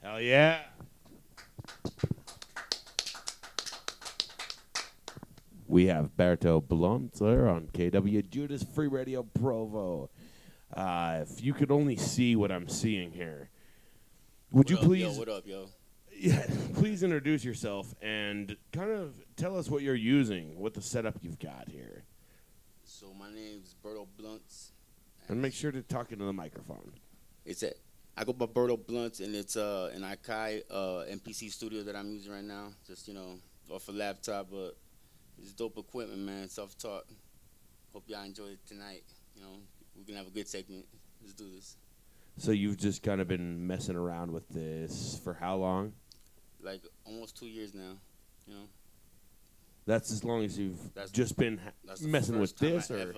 Hell yeah. We have Berto Blunter on KWJUDAS Free Radio Provo. If you could only see what I'm seeing here, would you please? Yo, what up, yo? Yeah, please introduce yourself and kind of tell us what you're using, what the setup you've got here. So my name's Berto Blunts. And make sure to talk into the microphone. I go by Berto Blunts, and it's an Akai MPC studio that I'm using right now. Just, off a laptop, but it's dope equipment, man. Self-taught. Hope y'all enjoy it tonight. We're gonna have a good segment. Let's do this. So you've just kind of been messing around with this for how long? Like almost 2 years now. That's as long as you've just been messing with this, or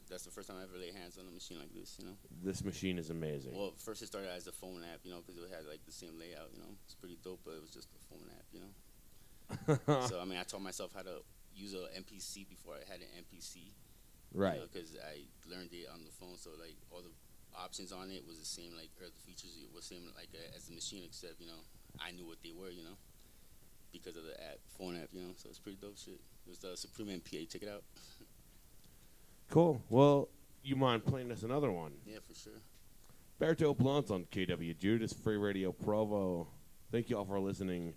that's the first time I ever laid hands on a machine like this. This machine is amazing. Well, first it started as a phone app, because it had like the same layout. It's pretty dope, but it was just a phone app, So I taught myself how to use a MPC before I had an MPC. Right. Because I learned it on the phone, so like all the options on it was the same, like or the features was the same like as the machine, except I knew what they were, because of the app, phone app, So it's pretty dope shit. It was the Supreme MPA. Check it out. Cool. Well, you mind playing us another one? Yeah, for sure. Berto Blunt on KWJUDAS Free Radio Provo. Thank you all for listening.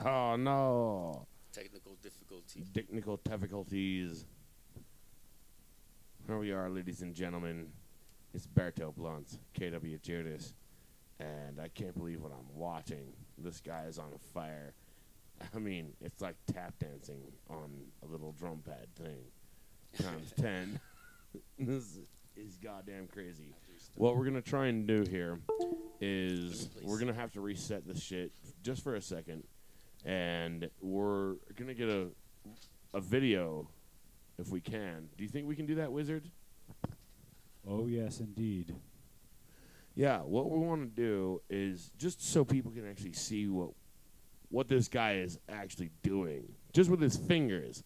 Oh, no. Technical difficulties. Technical difficulties. Here we are, ladies and gentlemen. It's Berto Blunt, KWJUDAS. And I can't believe what I'm watching. This guy is on fire. It's like tap dancing on a little drum pad thing. Times 10. This is goddamn crazy. What we're going to try and do here is we're going to have to reset this shit just for a second. And we're going to get a video if we can. Do you think we can do that, Wizard? Oh, yes, indeed. Yeah, what we want to do is just so people can actually see what this guy is actually doing, just with his fingers.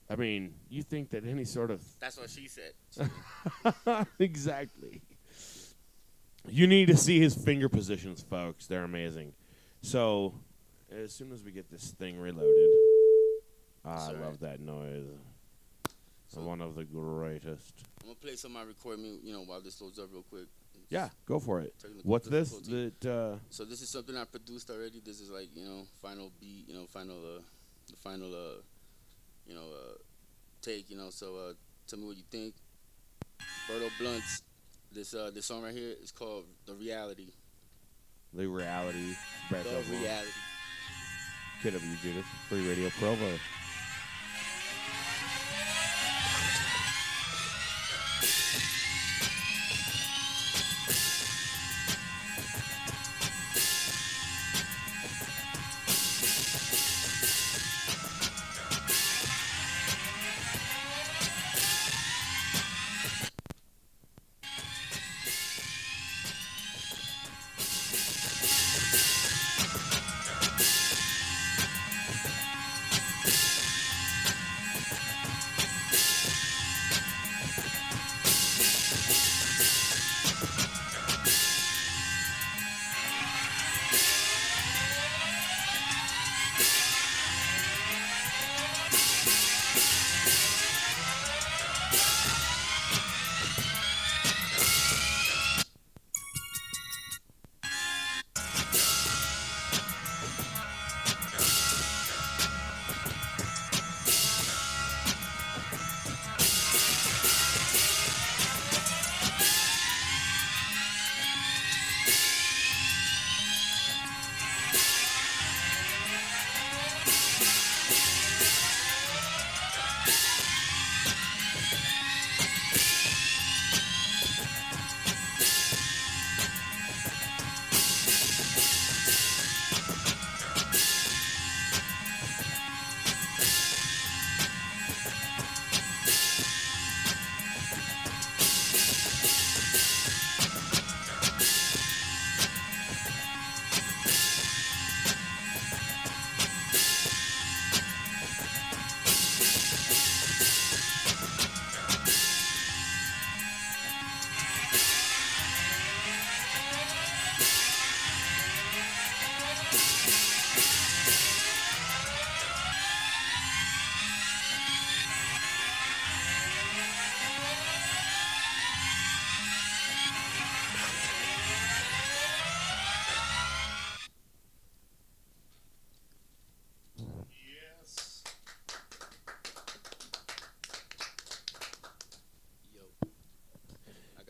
You think that any sort of... That's what she said. Exactly. You need to see his finger positions, folks. They're amazing. So... as soon as we get this thing reloaded, I love that noise. So one of the greatest. I'm gonna play some of my recording, while this loads up real quick. Yeah, go for it. What's this? So this is something I produced already. This is like final beat, the final take. So tell me what you think. Berto Blunt's this song right here is called The Reality. The Reality. The Reality. KWJUDAS Free Radio Provo.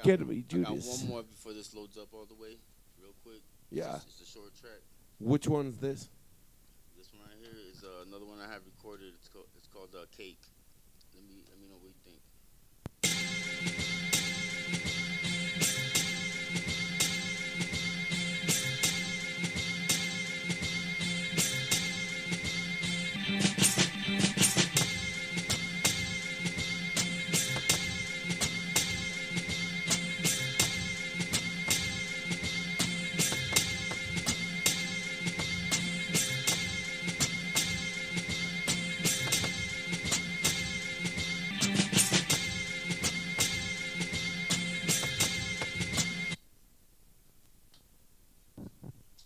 I got Judas. one more before this loads up all the way, real quick. Yeah. It's a short track. Which one's this? This one right here is another one I have recorded. It's called Cake. Let me know what you think.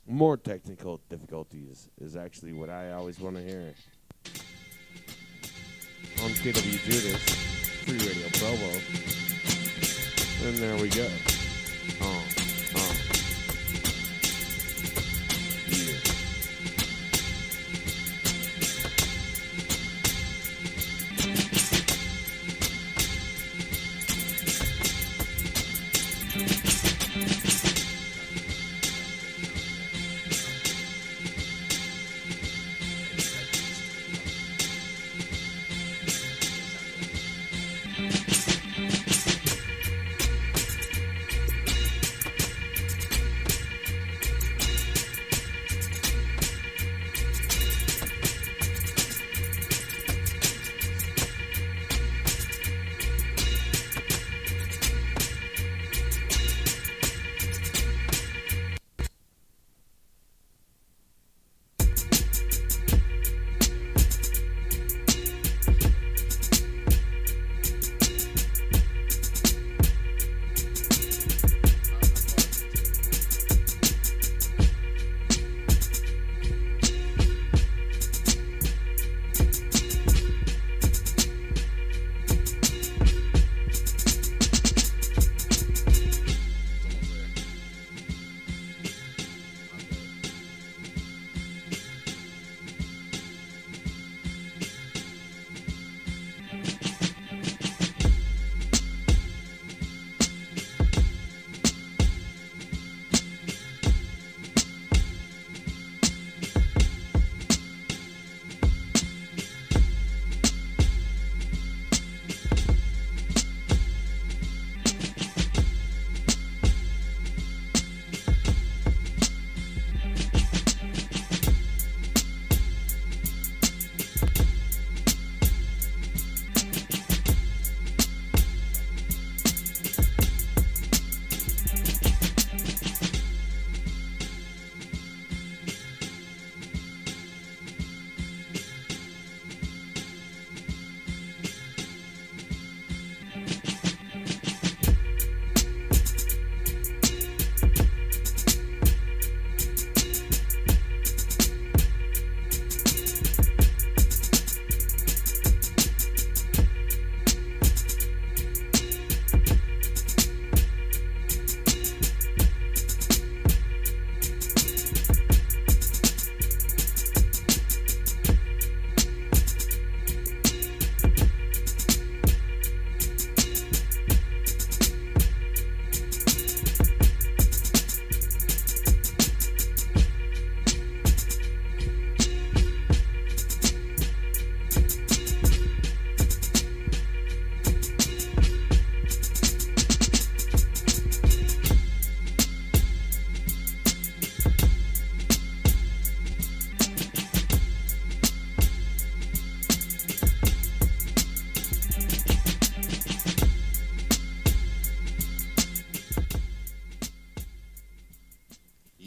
More technical difficulties is actually what I always want to hear. On KWJUDAS, Free Radio Provo. And there we go.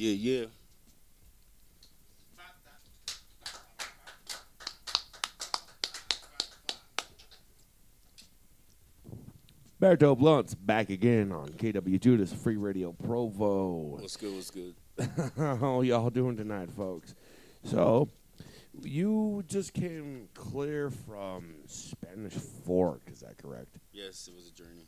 Yeah. Yeah. Berto Blunt's back again on KWJUDAS Free Radio Provo. What's good? How y'all doing tonight, folks? So, you just came clear from Spanish Fork, is that correct? Yes, it was a journey.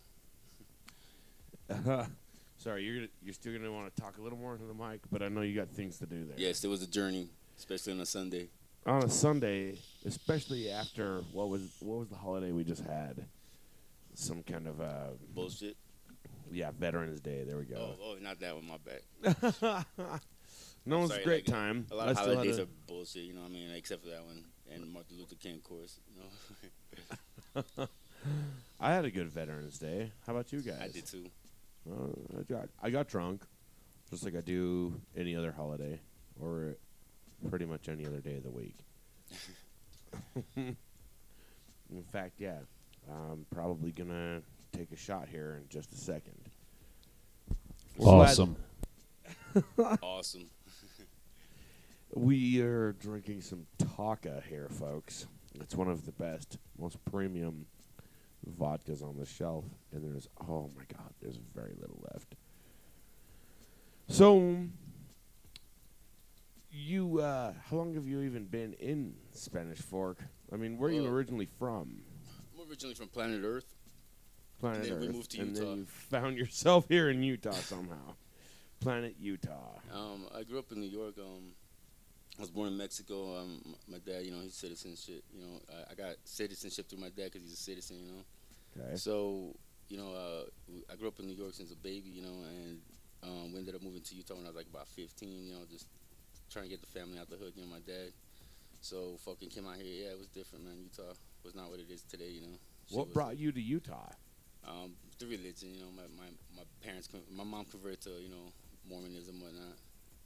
Sorry, you're still gonna want to talk a little more into the mic, but I know you got things to do there. Yes, it was a journey, especially on a Sunday. On a Sunday, especially after what was the holiday we just had? Some kind of Bullshit. Yeah, Veterans Day. There we go. Oh, not that one. My bad. No, it was a Sorry, great like, time. A lot I of still holidays had are bullshit. You know what I mean? Except for that one and Martin Luther King, of course. You know. I had a good Veterans Day. How about you guys? I did too. I got drunk, just like I do any other holiday, or pretty much any other day of the week. In fact, yeah, I'm probably gonna take a shot here in just a second. Awesome. Awesome. We are drinking some Taka here, folks. It's one of the best, most premium vodkas on the shelf, and there's, oh my god, there's very little left. So, you, how long have you even been in Spanish Fork? I mean, where are you originally from? I'm originally from planet Earth. Planet and then Earth. we moved to and Utah. then you found yourself here in Utah somehow. Planet Utah. I grew up in New York. I was born in Mexico. My dad, you know, he's citizenship. You know, I got citizenship through my dad because he's a citizen. You know. Okay. So, you know, I grew up in New York since a baby. You know, and we ended up moving to Utah when I was like about 15. You know, just trying to get the family out the hood. You know, my dad. So fucking came out here. Yeah, it was different, man. Utah was not what it is today. You know. What brought you to Utah? The religion. You know, my parents, my mom converted to, you know, Mormonism and whatnot.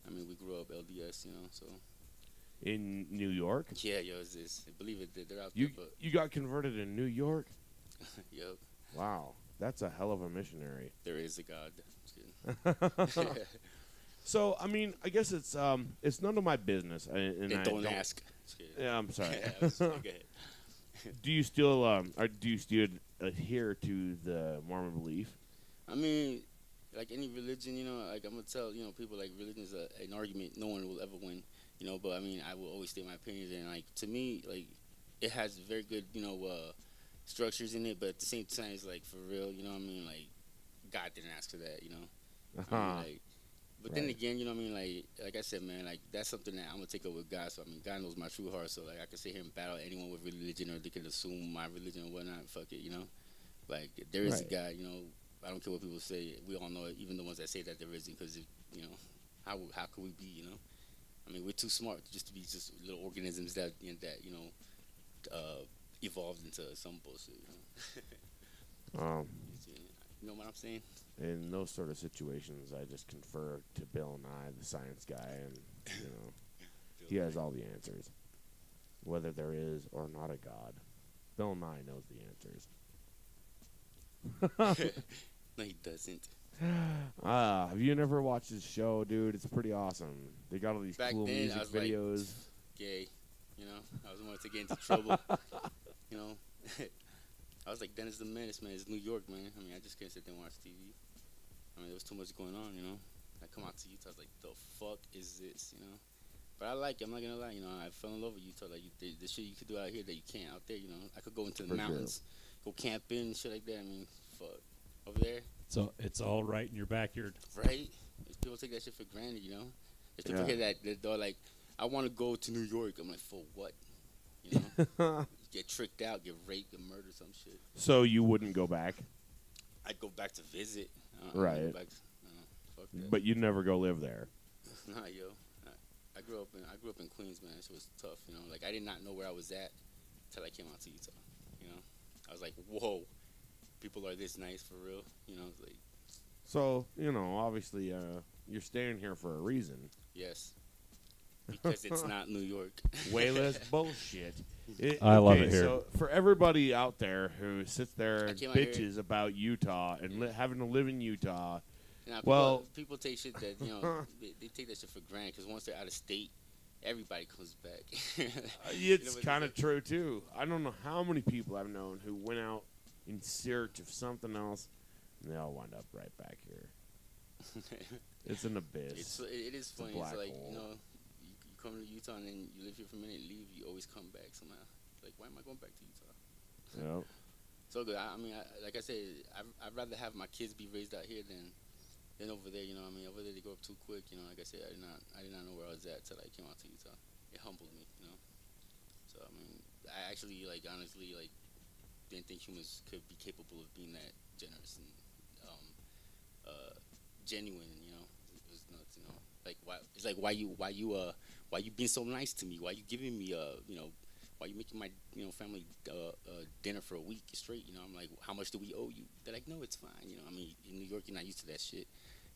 I mean, we grew up LDS. You know, so. In New York? Yeah, yo, it's this. Believe it, they're out You there, but you got converted in New York? yo, Wow, that's a hell of a missionary. there is a God. Just kidding. So, I mean, I guess it's none of my business. And I don't ask. Just kidding. Yeah, I'm sorry. Go ahead. Do you still adhere to the Mormon belief? I mean, like any religion, you know, like I'm gonna tell, you know, people like religion is an argument no one will ever win, you know. But I mean, I will always state my opinions, and like to me, like it has very good, you know, structures in it. But at the same time, it's like for real, you know what I mean? Like God didn't ask for that, you know. I mean, like, but then again, you know what I mean? Like I said, man, like that's something that I'm gonna take up with God. So I mean, God knows my true heart. So like I can sit here and battle anyone with religion, or they can assume my religion or whatnot. Fuck it, you know. Like there is a God, you know. I don't care what people say. We all know it, even the ones that say that there isn't, because you know, how could we be? You know, I mean, we're too smart just to be just little organisms that you know, evolved into some bullshit. You know? You know what I'm saying? In those sort of situations, I just confer to Bill Nye, the science guy, and you know, he has all the answers, whether there is or not a God. Bill Nye knows the answers. No, he doesn't. Have you never watched his show, dude? It's pretty awesome. They got all these Back cool then, music I was videos. like, gay, you know. I was wanting to get into trouble, you know. I was like, Dennis the Menace, man. It's New York, man. I mean, I just can't sit there and watch TV. I mean, there was too much going on, you know. I come out to Utah, I was like, the fuck is this, you know? But I like it. I'm not gonna lie, you know. I fell in love with Utah. Like the shit you could do out here that you can't out there, you know. I could go into the mountains, go camping and shit like that. I mean, fuck. Over there. So it's all right in your backyard. Right? People take that shit for granted, you know. There's people here that they're like, I want to go to New York. I'm like, for what? You know? Get tricked out, get raped, get murdered, some shit. So you wouldn't go back? I'd go back to visit. Right. Go back fuck that. But you'd never go live there. Nah, yo. I grew up in Queens, man. It was tough, you know. Like I did not know where I was at till I came out to Utah. You know, I was like, whoa, people are this nice for real. You know, like. So you know, obviously, you're staying here for a reason. Yes. Because it's not New York. Way less bullshit. I love it here. So for everybody out there who sits there and came out bitches about Utah and having to live in Utah, now, people take shit that, you know, they take that shit for granted because once they're out of state, everybody comes back. It's kind of true, too. I don't know how many people I've known who went out in search of something else, and they all wind up right back here. It's an abyss. It is funny. It's like, hole. you know, you come to Utah and then you live here for a minute and leave, you always come back somehow. Like, why am I going back to Utah? Yep. So good. I mean, like I said, I'd rather have my kids be raised out here than over there. You know what I mean? Over there they grow up too quick. You know, like I said, I did not know where I was at till I came out to Utah. It humbled me. You know. So I mean, I actually honestly didn't think humans could be capable of being that generous and genuine. You know, it was nuts. You know, like why? It's like why you being so nice to me? Why you giving me you know, why you making my family dinner for a week straight? You know, I'm like, how much do we owe you? They're like, no, it's fine. You know, I mean, in New York, you're not used to that shit.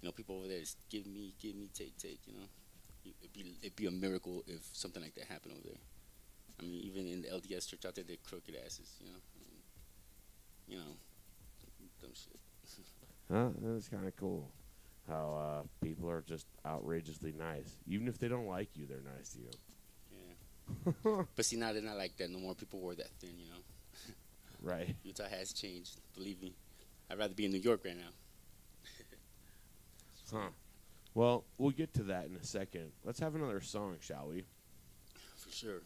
You know, people over there just give me, take. You know, it'd be a miracle if something like that happened over there. I mean, even in the LDS church out there, they're crooked asses. You know, I mean, you know, dumb shit. Huh? That's kind of cool. How people are just outrageously nice. Even if they don't like you, they're nice to you. Yeah. But see, now they're not like that no more. People were that thin, you know. Right. Utah has changed. Believe me. I'd rather be in New York right now. Huh. Well, we'll get to that in a second. Let's have another song, shall we? For sure.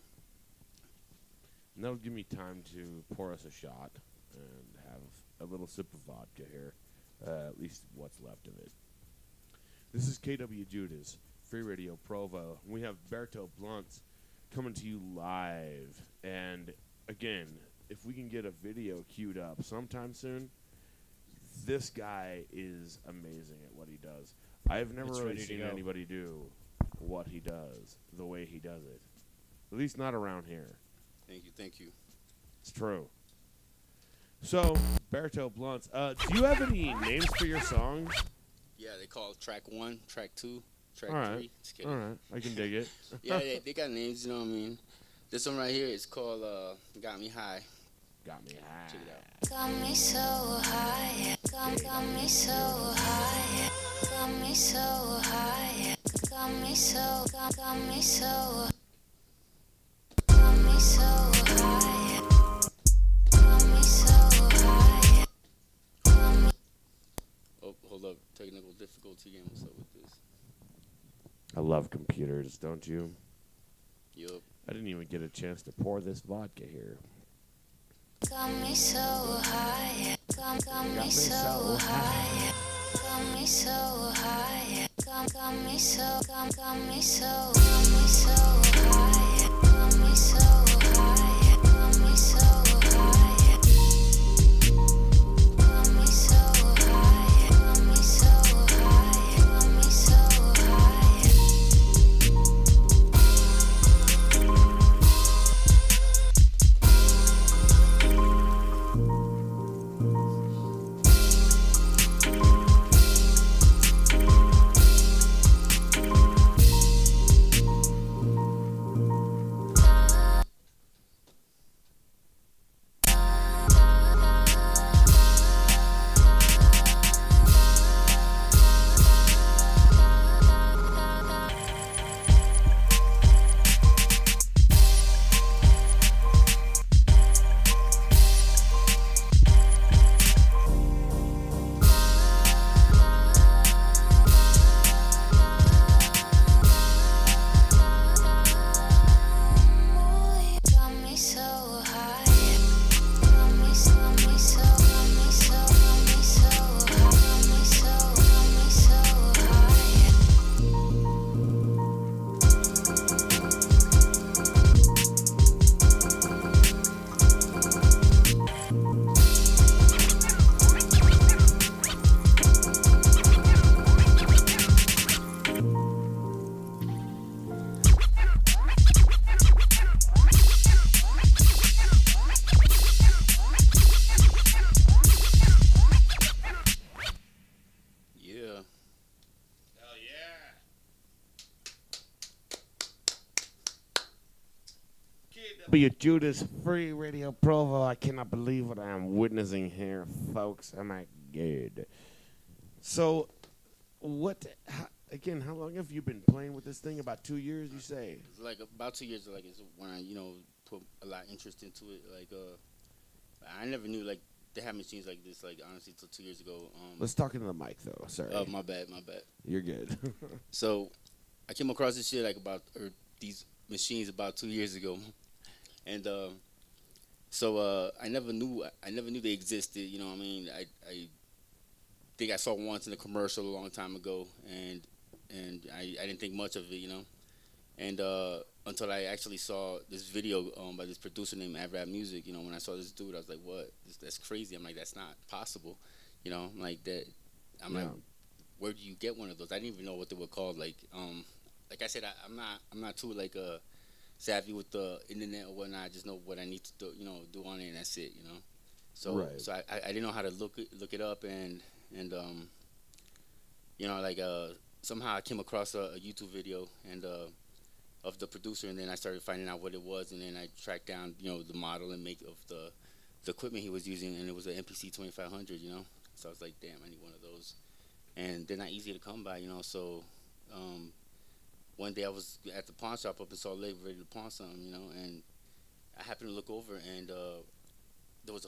And that'll give me time to pour us a shot and have a little sip of vodka here. At least what's left of it. This is KWJUDAS, Free Radio Provo. We have Berto Blunts coming to you live. And again, if we can get a video queued up sometime soon, this guy is amazing at what he does. I've never really seen anybody do what he does the way he does it. At least not around here. Thank you. It's true. So, Berto Blunts, do you have any names for your songs? Yeah, they call track 1, track 2, track All right. 3. Just kidding. All right, I can dig it. Yeah, they got names, you know what I mean? This one right here is called Got Me High. Got me high. Check it out. Got me so high, got me so high, got me so high, got me so, got me so, got me so high, got me so high. Oh, hold up. Technical difficulty again. What's up with this? I love computers, don't you? Yup. I didn't even get a chance to pour this vodka here. Got me so high, got me so high, got me so high, got me so, got me so, got me so high, got me so high, got me so high, got me so high, got me so high, got me so high. Judas Free Radio Provo. I cannot believe what I am witnessing here, folks. Oh my God. So, how long have you been playing with this thing? About 2 years, you say? It's like about 2 years. Like it's when I, put a lot of interest into it. Like I never knew like they had machines like this. Like honestly, till 2 years ago. Let's talk into the mic though. Sorry. Oh, my bad. You're good. So, I came across this shit these machines about 2 years ago, and so I never knew they existed. You know what I mean? I think I saw once in a commercial a long time ago, and I didn't think much of it, and until I actually saw this video by this producer named Avrap Music. When I saw this dude, I was like, what? That's crazy. I'm like, that's not possible. I'm like, where do you get one of those? I didn't even know what they were called. Like I said, I'm not too like savvy with the internet or whatnot. I just know what I need to do on it, and that's it. So Right. so I didn't know how to look it up, and somehow I came across a YouTube video and of the producer, and then I started finding out what it was, and then I tracked down the model and make of the equipment he was using, and it was an MPC 2500. So I was like, damn, I need one of those, and they're not easy to come by. So one day I was at the pawn shop up in Salt Lake ready to pawn something, and I happened to look over, and there was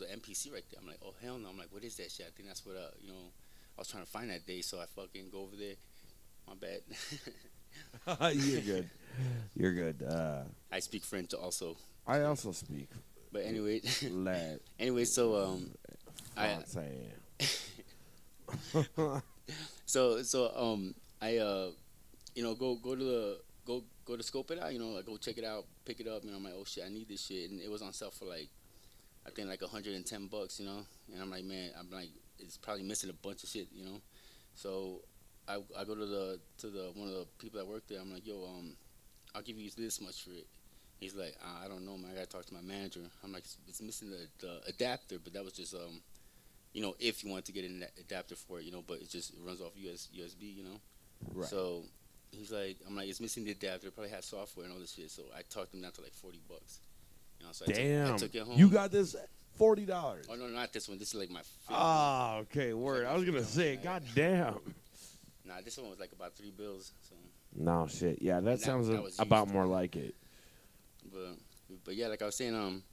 an MPC right there. I'm like, oh hell no! I'm like, what is that shit? I think that's what I was trying to find that day. So I fucking go over there. My bad. You're good. You're good. I speak French also. I also speak. But anyway, Lad. anyway, so I go to scope it out. I go check it out, pick it up, and I'm like, oh shit, I need this shit, and it was on sale for like, I think like $110, and I'm like, man, it's probably missing a bunch of shit, So I go to the one of the people that work there. I'm like, yo, I'll give you this much for it. He's like, I don't know, man. I gotta talk to my manager. I'm like, it's missing the adapter, but that was just if you want to get an adapter for it, but it runs off USB, Right. So he's like, I'm like, it's missing the adapter. It probably has software and all this shit. So I talked him down to like $40. So Damn. I took it home. You got this $40. Oh no, not this one. This is like my favorite. Oh, okay. Word. I was gonna say, god damn. Nah, this one was like about $3 bills. So. No shit. Yeah, that sounds that was about used. more like it. But yeah, like I was saying,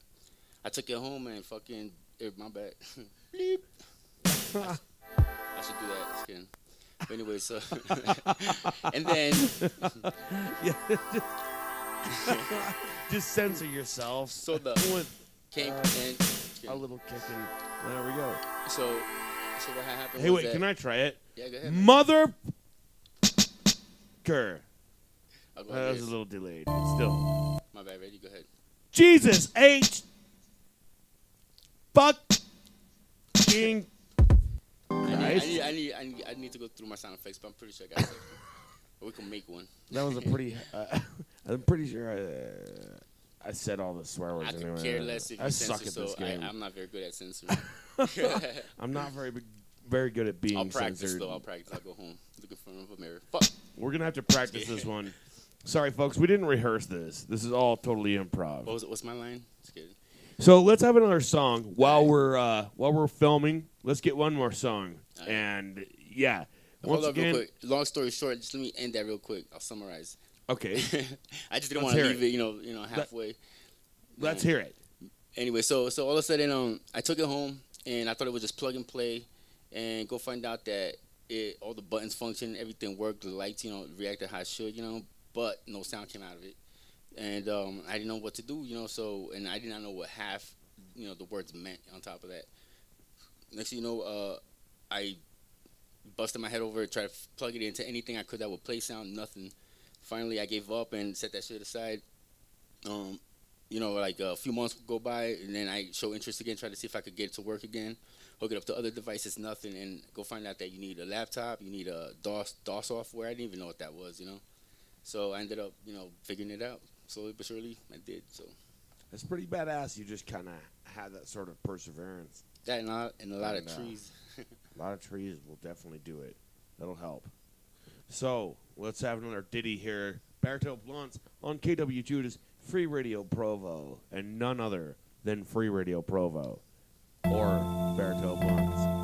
I took it home and fucking my bad. Bleep. I should do that. Just kidding. But anyway, so and then just censor yourself. So the came and a little kicking. There we go. So what happened? Hey, was wait, can I try it? Yeah, go ahead. Mother. That I'll go was a little delayed, but still. My bad. Ready? Go ahead. Jesus H. Fucking. I need to go through my sound effects, but I'm pretty sure I got something. Or we can make one. That was a pretty. I'm pretty sure I said all the swear words. I could anyway. care less if I you suck censor, at this so game. I'm not very good at censoring. I'm not very good at being I'll practice censored. though. I'll practice. I'll go home, look in front of a mirror. Fuck. We're gonna have to practice this one. Sorry, folks, we didn't rehearse this. This is all totally improv. What's my line? Just kidding. So let's have another song while we're filming. Let's get one more song, Right. And yeah. Hold Once up real again, quick. Long story short, just let me end that real quick. I'll summarize. okay, I just didn't Let's want to hear leave it, halfway. let's hear it. Anyway, so all of a sudden, I took it home and I thought it was just plug and play, and go find out that all the buttons function, everything worked, the lights, reacted how it should, but no sound came out of it, and I didn't know what to do, so, and I did not know what half, the words meant on top of that. Next thing you know, I busted my head over, tried to plug it into anything I could that would play sound, nothing. Finally, I gave up and set that shit aside. Like a few months would go by, and then I show interest again, try to see if I could get it to work again, hook it up to other devices, nothing, and go find out that you need a laptop, you need a DOS software. I didn't even know what that was, So I ended up, figuring it out. Slowly but surely, I did, so. That's pretty badass. You just kind of had that sort of perseverance. That and a lot of trees. A lot of trees will definitely do it. That'll help. So let's have another ditty here. Berto Blunts on KWJUDAS, Free Radio Provo, and none other than Free Radio Provo or Berto Blunts.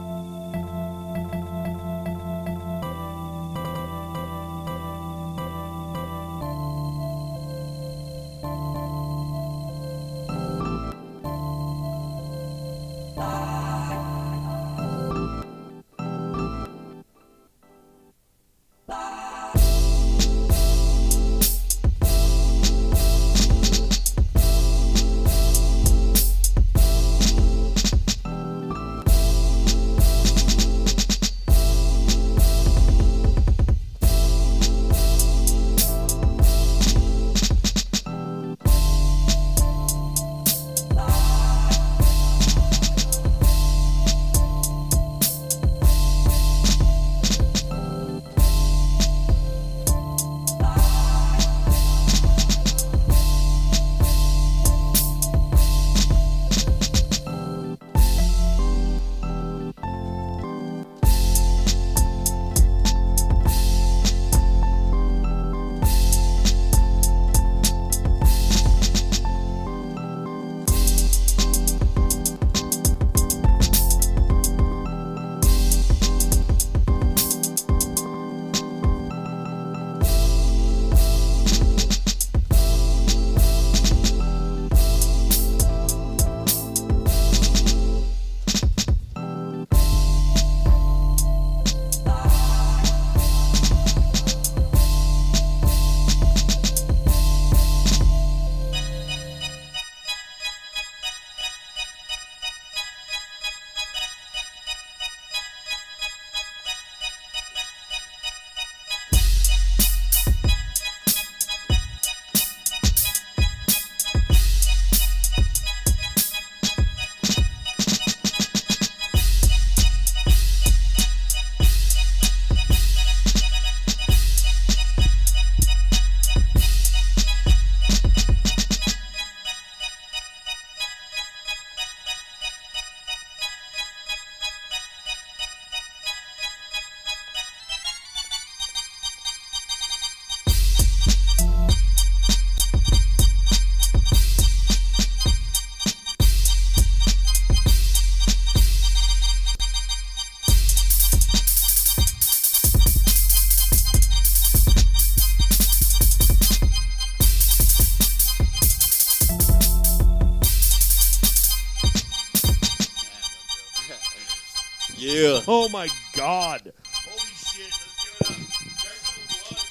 Oh my God! Holy shit! Let's give it up. Berto Blunt.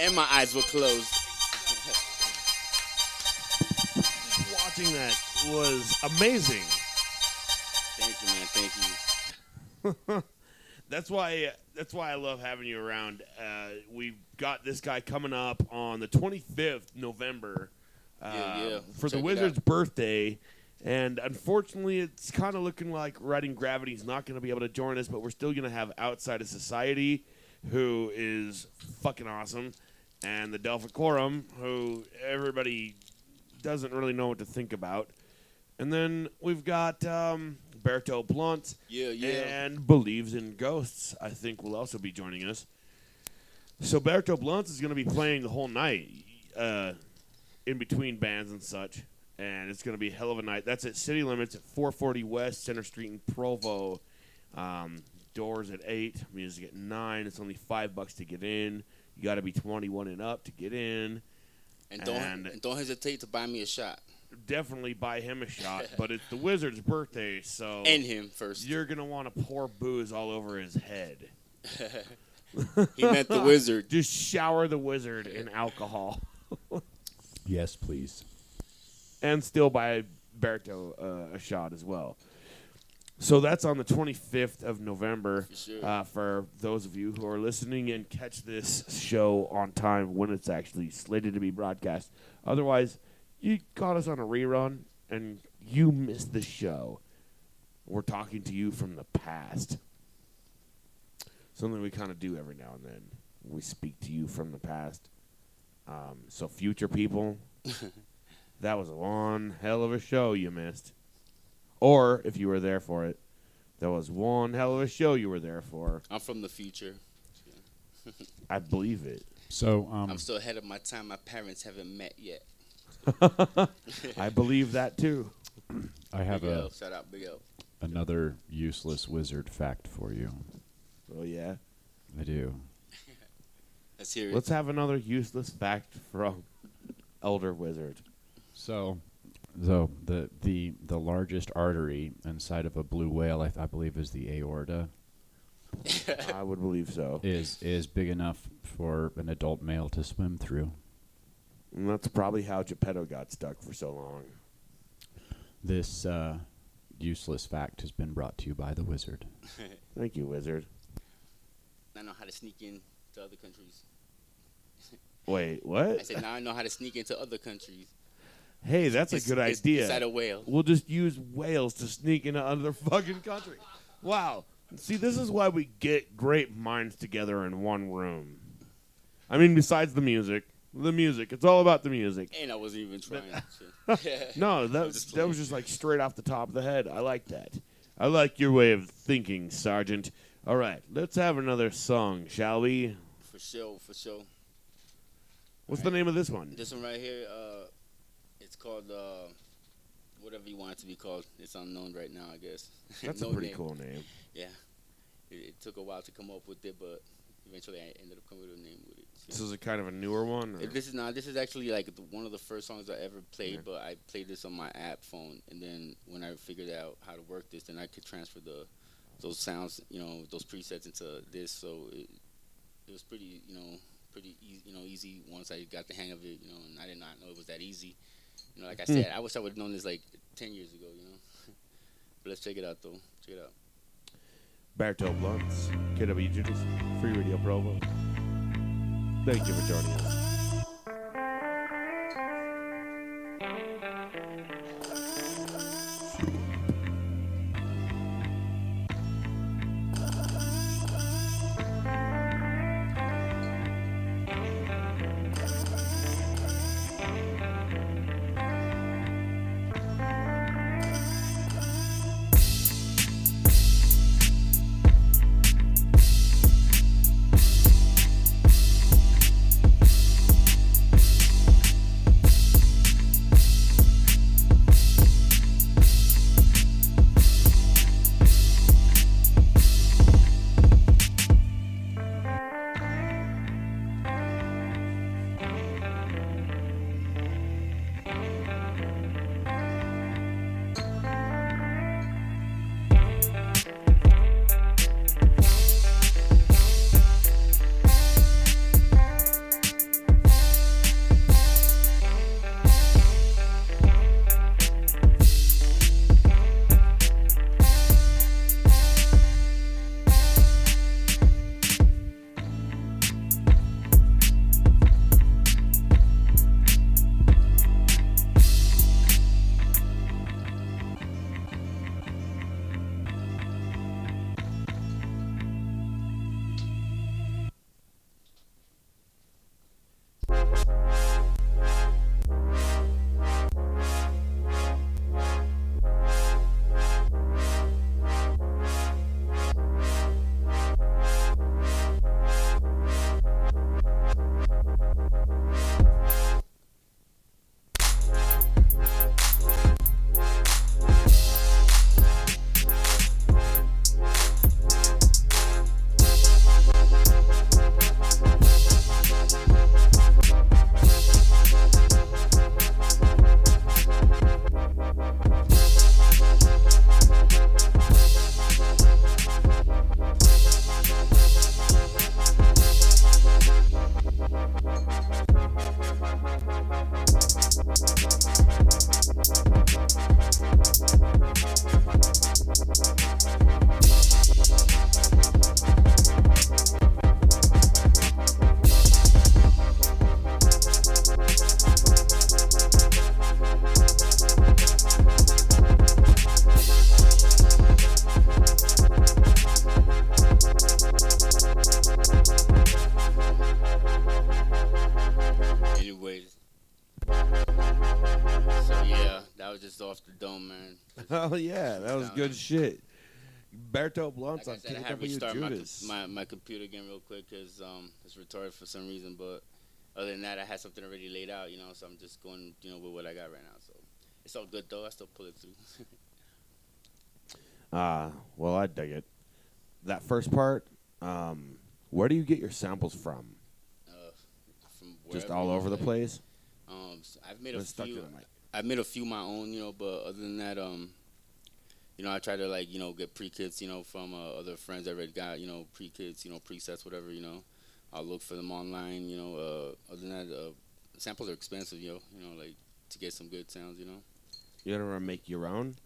And my eyes were closed. Watching that was amazing. Thank you, man. Thank you. That's why I love having you around. We've got this guy coming up on the 25th November for the Check it Wizard's out. birthday. And unfortunately, it's kind of looking like Riding Gravity's not going to be able to join us, but we're still going to have Outside of Society, who is fucking awesome, and the Delphicorum, who everybody doesn't really know what to think about. And then we've got Berto Blunt and Believes in Ghosts, I think, will also be joining us. So Berto Blunt is going to be playing the whole night in between bands and such. And it's going to be a hell of a night. That's at City Limits at 440 West Center Street in Provo. Doors at 8, music at 9. It's only $5 to get in. You got to be 21 and up to get in. And don't hesitate to buy me a shot. Definitely buy him a shot. But it's the Wizard's birthday, so And him first. you're going to want to pour booze all over his head. He meant the Wizard. Just shower the Wizard in alcohol. Yes, please. And still buy Berto a shot as well. So that's on the 25th of November. For sure. For those of you who are listening and catch this show on time when it's actually slated to be broadcast. Otherwise, you caught us on a rerun and you missed the show. We're talking to you from the past. Something we kind of do every now and then. We speak to you from the past. So future people... That was one hell of a show you missed. Or, if you were there for it, that was one hell of a show you were there for. I'm from the future. I believe it. So, I'm still ahead of my time. My parents haven't met yet. I believe that, too. I have Big L. Shout out, Big L. another useless wizard fact for you. Oh, yeah? I do. Let's hear it. Let's have another useless fact from Elder Wizard. So the largest artery inside of a blue whale, I believe, is the aorta. I would believe so. Is big enough for an adult male to swim through. And that's probably how Geppetto got stuck for so long. This useless fact has been brought to you by the wizard. Thank you, Wizard. I know how to sneak in to other countries. Wait, what? I said, now I know how to sneak into other countries. Hey, that's a good idea. Inside a whale. We'll just use whales to sneak into other fucking country. Wow. See, this is why we get great minds together in one room. I mean, besides the music. It's all about the music. And I wasn't even trying. No, that was just like straight off the top of the head. I like that. I like your way of thinking, Sergeant. All right, let's have another song, shall we? For sure. What's the name of this one? This one right here, it's called whatever you want it to be called. It's unknown right now, I guess. That's No a pretty name. cool name. Yeah. It took a while to come up with it, but eventually I ended up coming with a name with it. This is a kind of a newer one? Or? This is actually like one of the first songs I ever played, but I played this on my app phone, and then when I figured out how to work this, then I could transfer those sounds, those presets into this. So it was pretty easy once I got the hang of it, and I did not know it was that easy. Like I said, I wish I would have known this like 10 years ago, But let's check it out though. Check it out. Berto Blunts, KWJUDAS, Free Radio Provo. Thank you for joining us. Oh yeah, that was good shit. Berto Blunts Like I on said, I had to restart KWJUDAS. my computer again real quick because it's retarded for some reason. But other than that, I had something already laid out, so I'm just going, with what I got right now. So it's all good though. I still pull it through. Well, I dig it. That first part, where do you get your samples from? From Just wherever, all over the like, place? So I've made a Stuck to few. the mic. I've made a few my own, but other than that, I try to like, get pre-kits, from other friends that already got, pre-kits, presets, whatever, I'll look for them online, other than that, samples are expensive, like to get some good sounds, You ever make your own?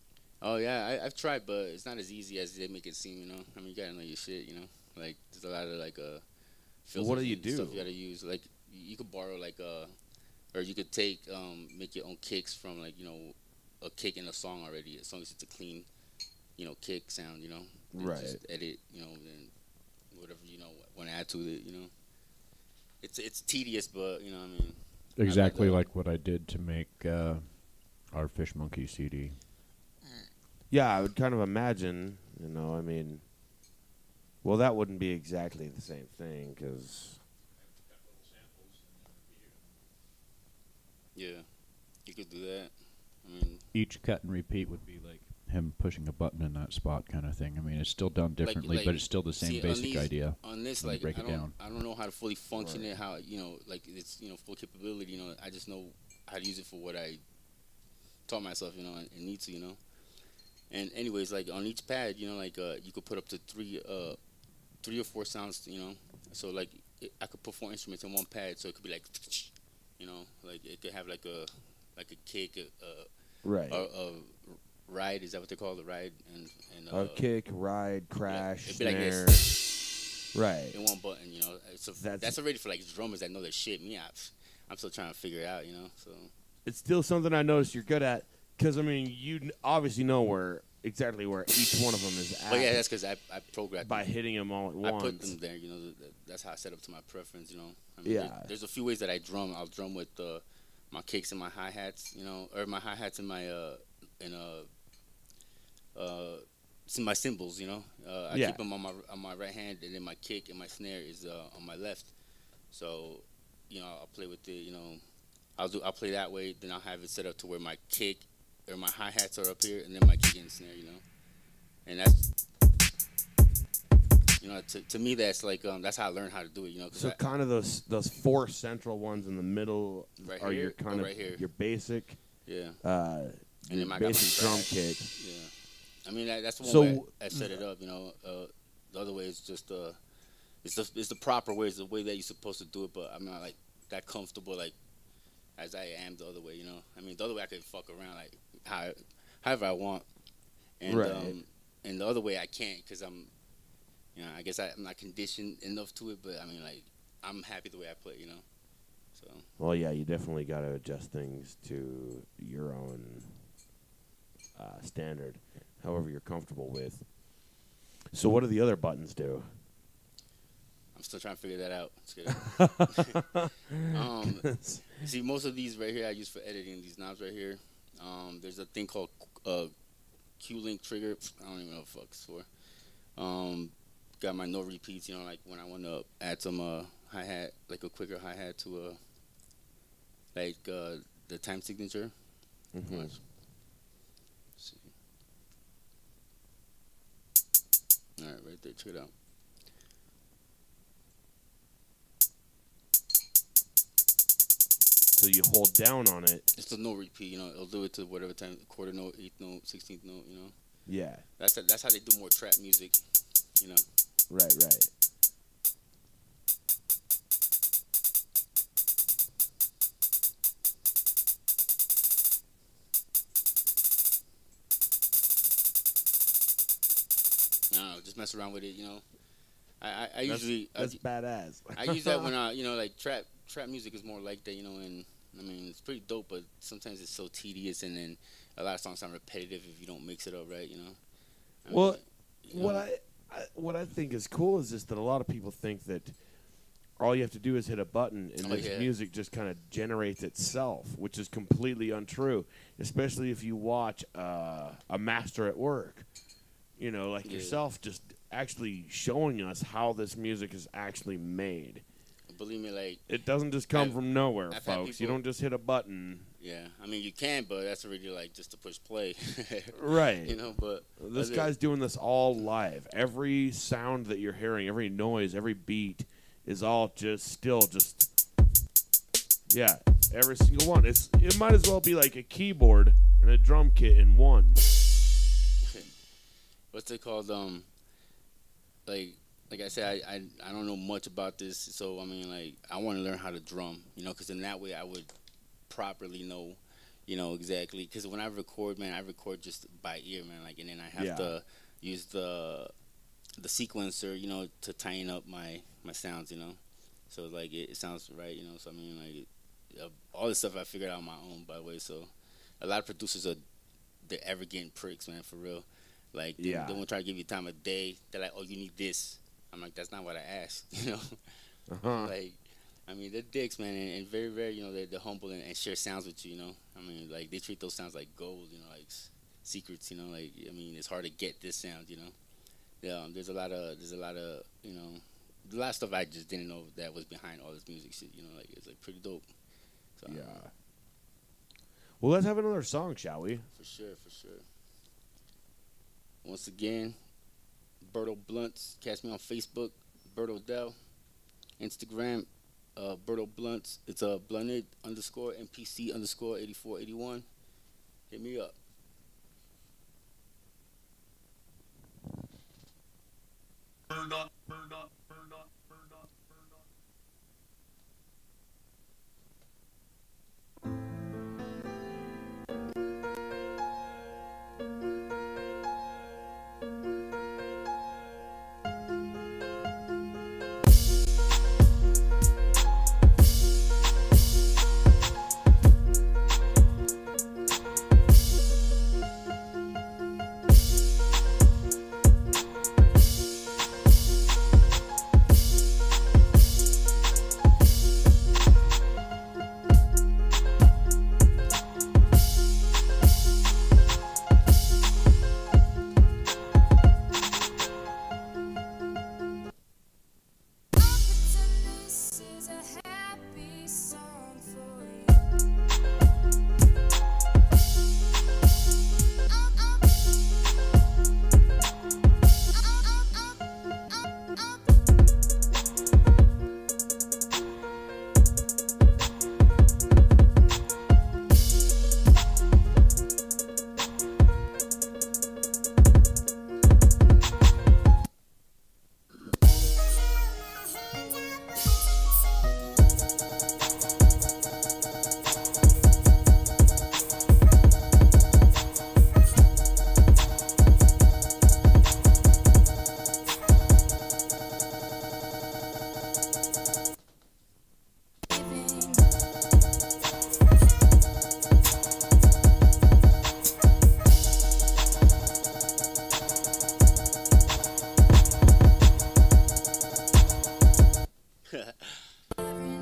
Oh yeah, I've tried, but it's not as easy as they make it seem, I mean, you gotta know your shit, like there's a lot of like Well, what do you and do? stuff you gotta use. Like you could borrow like or you could take make your own kicks from like a kick in a song already. As long as it's a clean kick sound, and Right. just edit, and whatever want to add to it, It's tedious, but I mean. Exactly like what I did to make our Fish Monkey CD. Yeah, I would kind of imagine, I mean, well, that wouldn't be exactly the same thing, because... Yeah, you could do that. I mean, Each cut and repeat would be like him pushing a button in that spot kind of thing. I mean, it's still done differently, like, but it's still the same see, basic idea. On this, when you like, break it down. I don't know how to fully function Right. it, how, like, it's, full capability, I just know how to use it for what I taught myself, and need to, And anyways, like, on each pad, like, you could put up to three or four sounds, So, like, I could put 4 instruments in one pad, so it could be like, like, it could have, like a kick, Right. a ride, is that what they call it, ride? And A kick, ride, crash, it'd be like snare. this. Right. In one button, So that's already for, like, drummers that know their shit. Me, I'm still trying to figure it out, So It's still something I noticed you're good at, because, I mean, you obviously know exactly where each one of them is at. But yeah, that's because I programmed by them. hitting them all at I once. put them there, that's how I set up to my preference, I mean, Yeah. there's a few ways that I drum. I'll drum with my kicks and my hi-hats, or my hi-hats and my my cymbals, I Yeah. keep them on my right hand, and then my kick and my snare is on my left. So, I'll play with it, I'll play that way, then I'll have it set up to where my kick or my hi-hats are up here, and then my kick and snare, and that's, to me, that's like, that's how I learned how to do it, 'cause So kind of those 4 central ones in the middle Right are here your kind or of right here? your basic, yeah, your and then I got my basic drum track. kit. Yeah, I mean that's the one So- way I set it up. The other way is just it's the proper way. It's the way that you're supposed to do it. But I'm not like that comfortable like as I am the other way. I mean the other way I could fuck around like however I want, and Right. And the other way I can't because I'm I guess I'm not conditioned enough to it. But I mean like I'm happy the way I play. So Well, yeah, you definitely got to adjust things to your own standard, however you're comfortable with. So what do the other buttons do? I'm still trying to figure that out. It's good. See, most of these right here I use for editing. These knobs right here. There's a thing called Q-Link trigger. I don't even know what the fuck it's for. Got my no repeats. Like when I want to add some hi-hat, like a quicker hi-hat to the time signature. Mm-hmm. Let's see. All right, right there. Check it out. So you hold down on it. It's the no repeat, it'll do it to whatever time, quarter note, 8th note, 16th note, Yeah. That's how they do more trap music, Right. I don't know, just mess around with it, I usually That's badass. I use that when I like trap music is more like that, and I mean it's pretty dope, but sometimes it's so tedious, and then a lot of songs sound repetitive if you don't mix it up right, I Well, mean, what I think is cool is just that a lot of people think that all you have to do is hit a button, and Oh, this yeah. music just kind of generates itself, which is completely untrue, especially if you watch a master at work. You know, like Yeah. yourself, just actually showing us how this music is actually made. Believe me, like, It doesn't just come I've- from nowhere, I've had folks. You people- don't just hit a button. yeah. I mean, you can, but that's already like just to push play. Right. You know, but This other- guy's doing this all live. Every sound that you're hearing, every noise, every beat is all just yeah, every single one. It might as well be like a keyboard and a drum kit in one. what's it called? Like I said, I don't know much about this, so I mean, like, I want to learn how to drum, you know, because in that way I would properly know, you know, exactly. Because when I record, man, I record just by ear, man, like, and then I have to use the sequencer, you know, to tighten up my sounds, you know. So like it sounds right, you know. So I mean, like, all this stuff I figured out on my own, by the way. So a lot of producers they're arrogant pricks, man, for real. Like, they won't try to give you time of day. They're like, oh, you need this. I'm like, that's not what I asked, you know. Like, I mean, they're dicks, man, and very rare, you know, they're humble and share sounds with you, you know. I mean, like, they treat those sounds like gold, you know, like secrets, you know. Like, I mean, it's hard to get this sound, you know. Yeah, there's a lot of, you know, a lot of stuff I just didn't know that was behind all this music shit, you know. Like, it's like pretty dope. So, Yeah. Well, let's have another song, shall we? For sure, for sure. Once again, Berto Blunts. Catch me on Facebook, Berto Dell. Instagram, Berto Blunts. It's blunted _ MPC _ 8481. Hit me up. This is a happy song for you.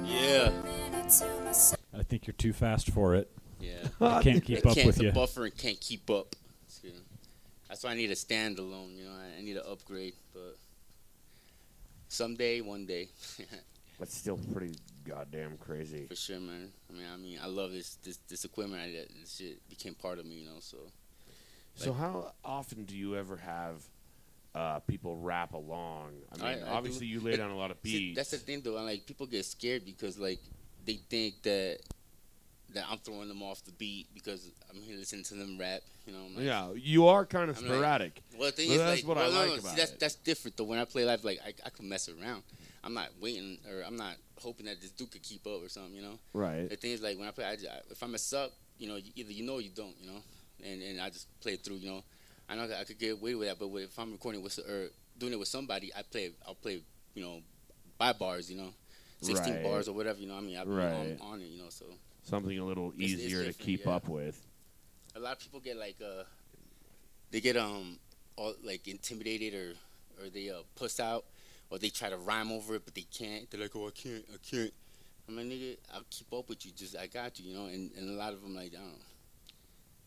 Yeah. I think you're too fast for it. Yeah. I can't keep up with the you. buffer and can't keep up. So, that's why I need a standalone, you know. I need an upgrade, but someday, one day. That's still pretty goddamn crazy. For sure, man. I mean, I love this equipment. This shit became part of me, you know. So, So how often do you ever have people rap along? I mean, I obviously do. you lay down a lot of see, beats. that's the thing, though. And, like, people get scared because, like, they think that I'm throwing them off the beat because I'm here listening to them rap. You know. I'm like, Yeah, you are kind of I'm like- sporadic. Well, the thing But is, that's like, what I well, like about see, it. that's different though. When I play live, like, I can mess around. I'm not waiting, or I'm not hoping that this dude could keep up or something, you know. Right. The thing is, like, when I play, if I mess up, you know, either you know or you don't, you know, and I just play it through, you know. I know that I could get away with that, but if I'm recording with or doing it with somebody, I'll play, you know, by bars, you know, 16 Right. bars or whatever, you know. I mean, I'm Right. on it, you know. So Something a little It's easier to different, keep yeah. up with. a lot of people get like they get all like intimidated or they puss out or they try to rhyme over it, but they can't. They're like, oh, I can't. I'm like, nigga, I'll keep up with you. Just, I got you, you know. And a lot of them, like, I don't know.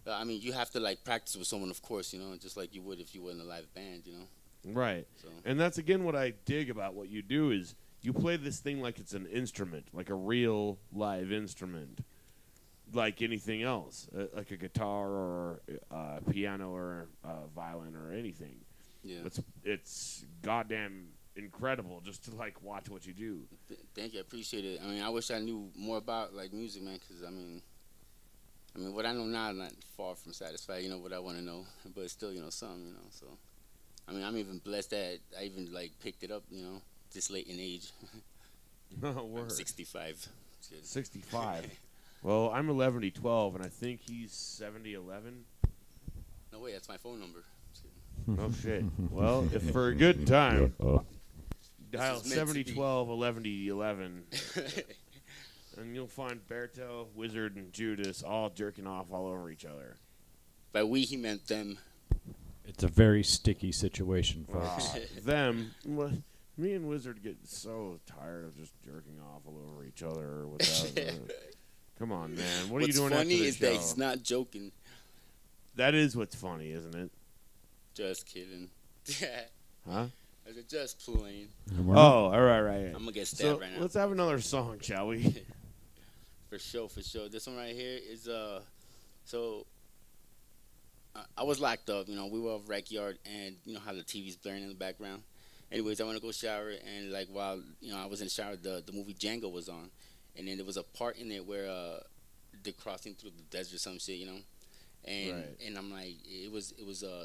But, I mean, you have to, like, practice with someone, of course, you know, just like you would if you were in a live band, you know. Right. So. And that's, again, what I dig about what you do is you play this thing like it's an instrument, like a real live instrument, like anything else, like a guitar or a piano or a violin or anything. Yeah. It's goddamn incredible just to, like, watch what you do. Thank you. I appreciate it. I mean, I wish I knew more about, like, music, man, because, I mean, what I know now is not far from satisfied, you know, what I want to know. But still, you know, something, you know. So, I mean, I'm even blessed that I even, like, picked it up, you know, this late in age. No word. I'm 65. 65. Well, I'm 11-12, and I think he's 70-11. No way, that's my phone number. Oh, shit. Well, if for a good time, dial This is meant to be. 70-12-11-11, and you'll find Berto, Wizard, and Judas all jerking off all over each other. By we, he meant them. It's a very sticky situation, folks. Them. Me and Wizard get so tired of just jerking off all over each other without. Come on, man. What are you doing after What's funny the is show? that he's not joking. That is what's funny, isn't it? Just kidding. Huh? I said, just playing. Oh, all right. I'm going to get So stabbed right now. let's have another song, shall we? For sure. This one right here is, so I was locked up, you know, we were off rec yard, and you know how the TV's blaring in the background. Anyways, I went to go shower, and like while, you know, I was in the shower, the movie Django was on, and then there was a part in it where they're crossing through the desert or some shit, you know. And Right. and I'm like, it was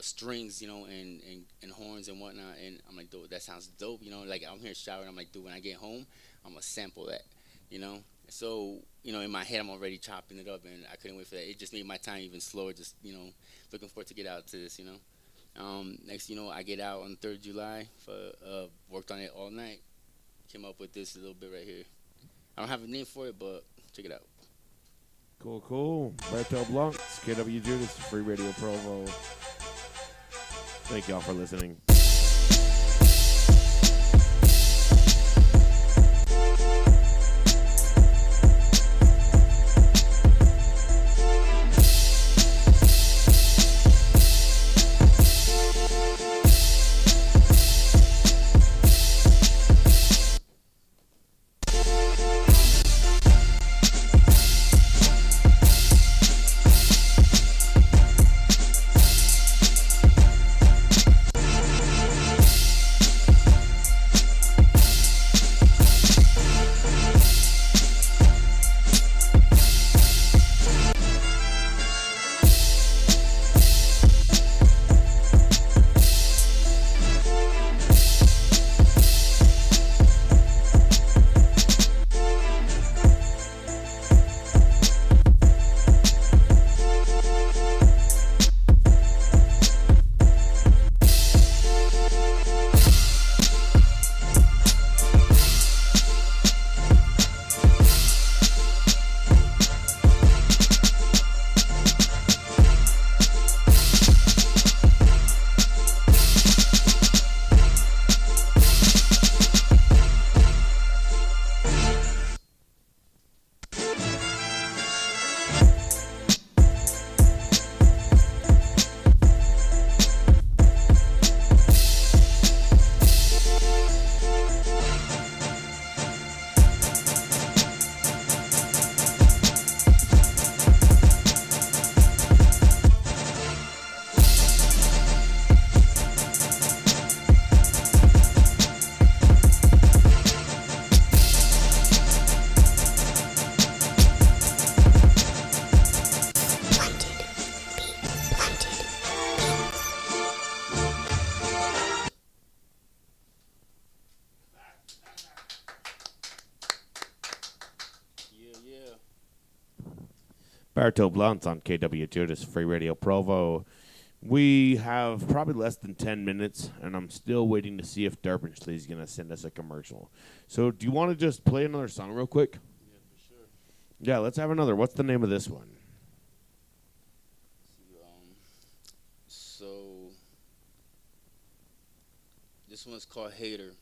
strings, you know, and horns and whatnot, and I'm like, dude, that sounds dope, you know. Like I'm here showering, I'm like, dude, when I get home, I'm gonna sample that, you know. So, you know, in my head, I'm already chopping it up, and I couldn't wait for that. It just made my time even slower. Just, you know, looking forward to get out to this, you know. Next, you know, I get out on 3rd July for worked on it all night. Came up with this little bit right here. I don't have a name for it, but check it out. Cool. Berto Blanc, KWJUDAS, Free Radio Provo. Thank y'all for listening. Berto Blanc on KWJUDAS, Free Radio Provo. We have probably less than 10 minutes, and I'm still waiting to see if Derpinsley is going to send us a commercial. So do you want to just play another song real quick? Yeah, for sure. Yeah, let's have another. What's the name of this one? So this one's called Hater.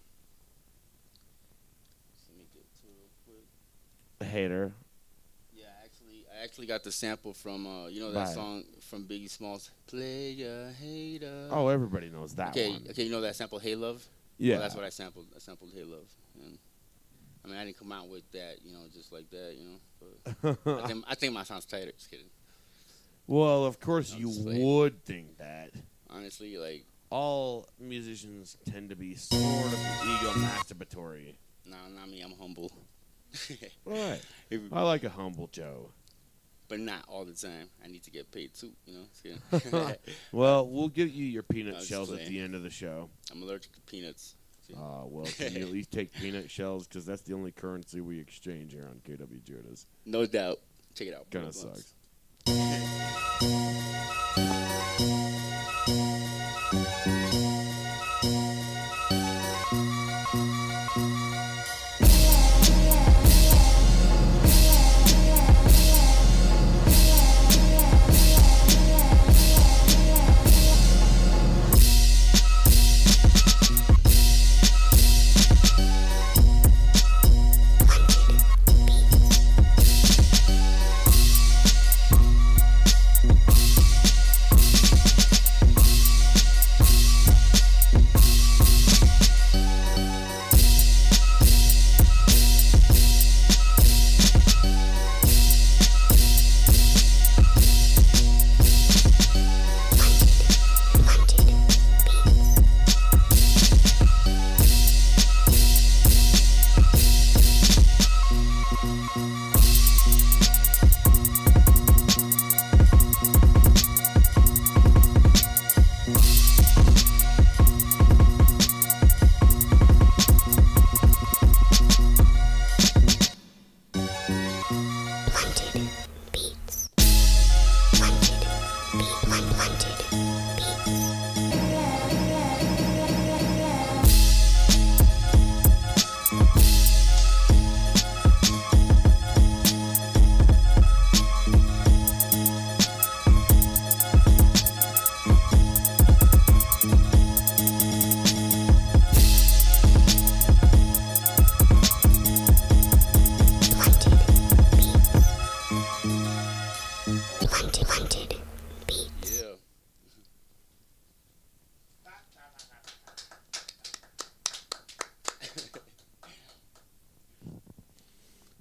with. Hater. Yeah, I actually got the sample from you know that Right. song from Biggie Smalls, Player Hater. Oh, everybody knows that okay, one. okay, you know that sample, Hey Love? Yeah. Well, that's what I sampled. I sampled Hey Love. And, I mean, I didn't come out with that, you know, just like that, you know. But I think my sound's tighter. Just kidding. Well, of course I'm you just playing. would think that. Honestly, like, All musicians tend to be sort of ego masturbatory. nah, not me. I'm humble. Right. If- I like a humble Joe. but not all the time. I need to get paid too, you know. Just kidding. Well, we'll give you your peanut I was shells at playing. the end of the show. I'm allergic to peanuts. Well, can you at least take peanut shells? Because that's the only currency we exchange here on KWJUDAS. No doubt. Check it out. Kind of Blunts. sucks. Yeah.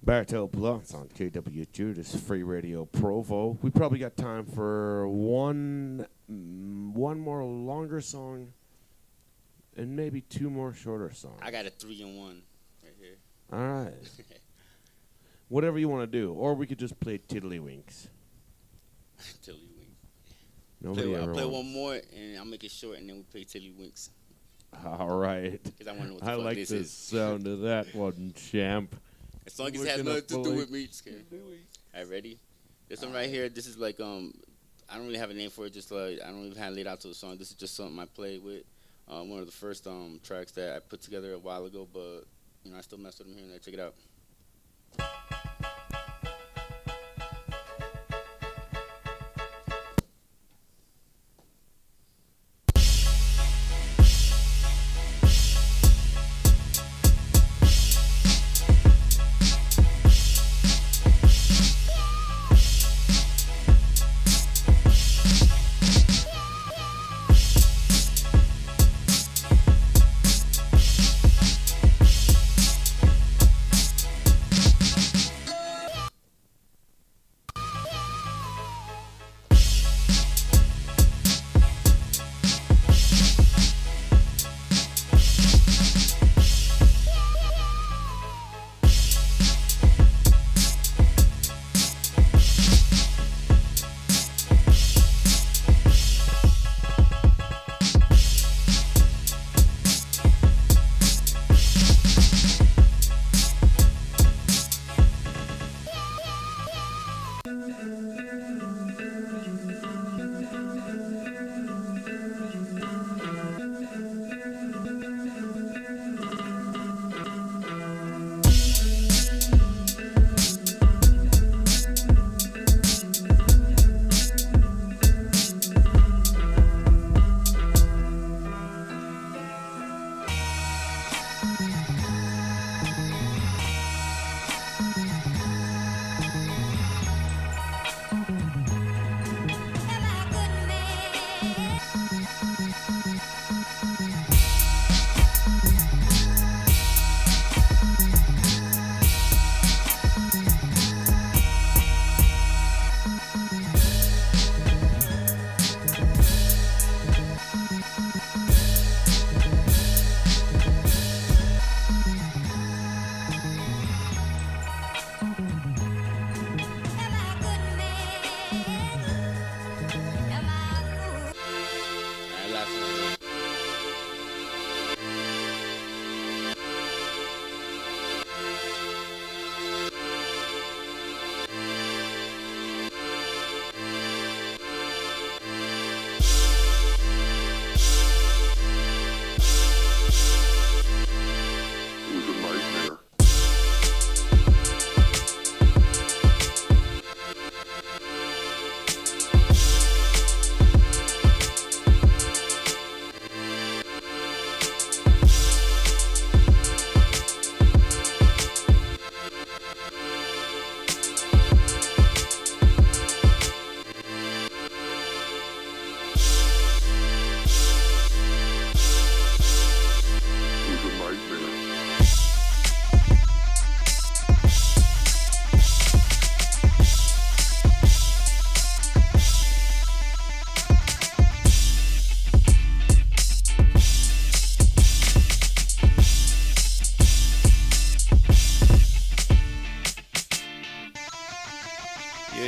Berto Blunts on KWJUDAS Free Radio Provo. We probably got time for one more longer song and maybe two more shorter songs. I got a 3-in-1 right here. All right. Whatever you want to do. Or we could just play Tiddlywinks. Tiddlywinks. Nobody I'll ever play wants- one more and I'll make it short and then we play Tiddlywinks. All right. Because I want to know what the I fuck like this the is. sound of that one, champ. As long as We're it has gonna nothing to do play with me. Just kidding. Alright, ready? This one right here, this is like, I don't really have a name for it, just like, I don't even have it laid out to the song. This is just something I played with. One of the first tracks that I put together a while ago, but, you know, I still mess with them here and there. Check it out.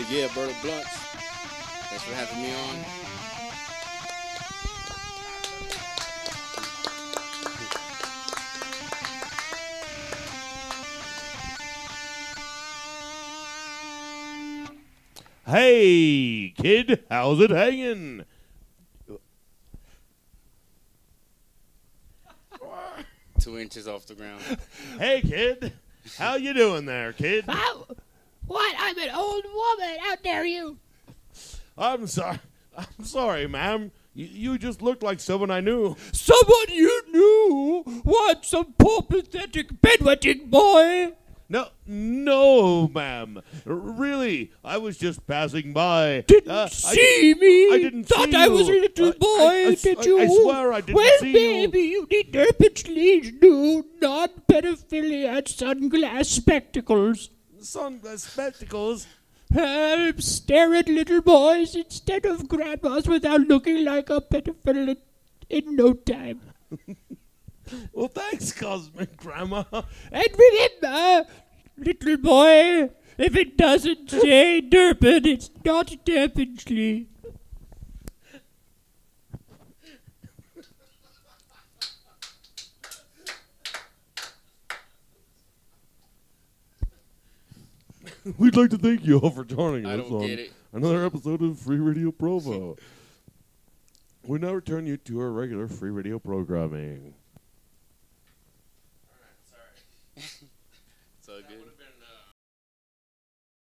Yeah, Berto Blunts. Thanks for having me on. Hey, kid, how's it hanging? 2 inches off the ground. Hey, kid, how you doing there, kid? Oh, what? I'm an old woman. How dare you? I'm sorry, ma'am. You just looked like someone I knew. Someone you knew? What? Some poor pathetic bedwetting boy? No, ma'am. Really, I was just passing by. Didn't see me? I didn't Thought see I you. was a little boy, did you? I swear I didn't well, see baby, you need urgently new non-pedophilia sunglass spectacles. Sunglass spectacles? Help stare at little boys instead of grandmas without looking like a pedophile in no time. Well, thanks, Cosmic Grandma. And remember, little boy, if it doesn't say Durban, it's not Durbansley. We'd like to thank you all for joining I us don't on get it. another episode of Free Radio Provo. We now return you to our regular free radio programming.